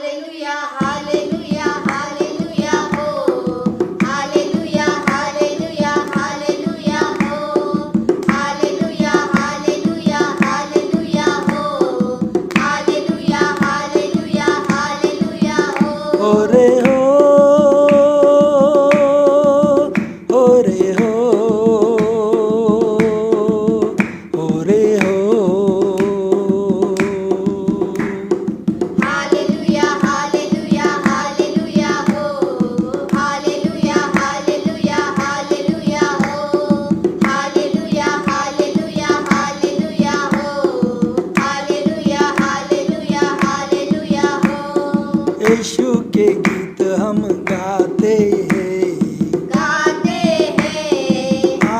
hallelujah hallelujah hallelujah हो hallelujah hallelujah hallelujah हो hallelujah hallelujah hallelujah हो हालेलुया हालेलुया हालेलुया हो रे हो रे हो रे हो हालेलुया हालेलुया हालेलुया हो हालेलुया हालेलुया हालेलुया हो हालेलुया हालेलुया हालेलुया हो हालेलुया हालेलुया हालेलुया हो यीशु के गीत हम गाते हैं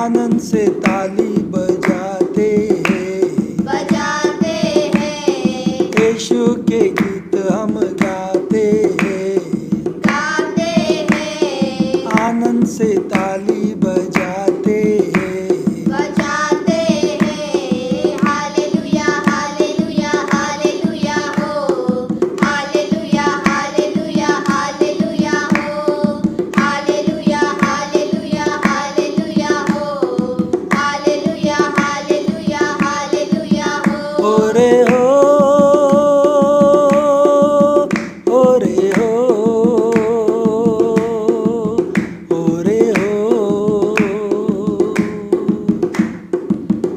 आनंद से ताली बजाते हैं यीशु के गीत हम गाते हैं आनंद से ताली बजाते हैं हालेलुया हालेलुया हालेलुया हो हालेलुया हालेलुया हालेलुया हो हालेलुया हालेलुया हालेलुया हो हालेलुया हालेलुया हालेलुया हो रे हो रे हो रे हो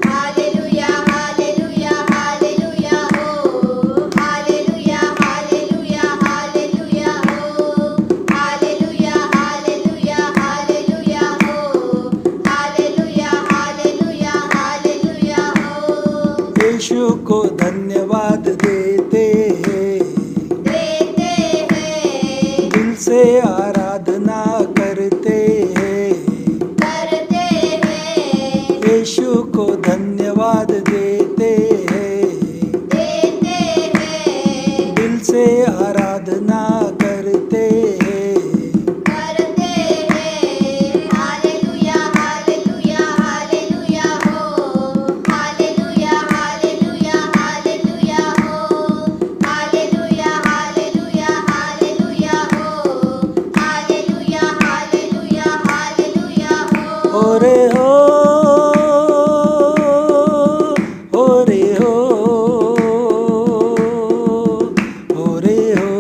हालेलुया हालेलुया हालेलुया हो हालेलुया हालेलुया हालेलुया हो हालेलुया हालेलुया हालेलुया हो हालेलुया हालेलुया हालेलुया हो यीशु को धन्यवाद देते हैं दिल से आराधना करते हैं यीशु को धन्यवाद देते हैं दिल से आराधना करते हैं हालेलुया हालेलुया हालेलुया हो हालेलुया हालेलुया हालेलुया हो हालेलुया हालेलुया हालेलुया हो हालेलुया हालेलुया हालेलुया हो रे हो रे हो रे हो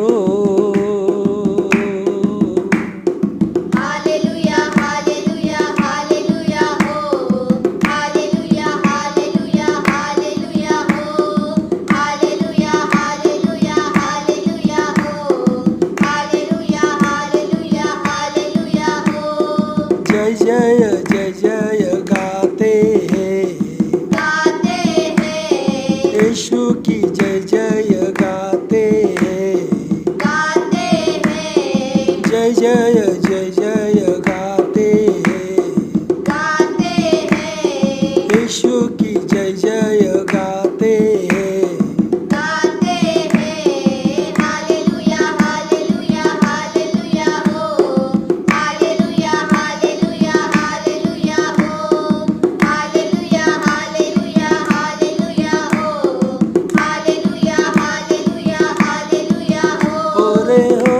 हालेलुया हालेलुया हालेलुया हो हालेलुया हालेलुया हालेलुया हो हालेलुया हालेलुया हालेलुया हो हालेलुया हालेलुया हालेलुया हो जय जय जय जय गाते हैं यीशु की जय जय गाते हैं जय जय जय जय गाते हैं यीशु की जय जय गाते हैं हालेलुया हालेलुया हालेलुया हो हालेलुया हालेलुया हालेलुया हो हालेलुया हालेलुया हालेलुया हो हालेलुया हालेलुया हालेलुया हो रे हो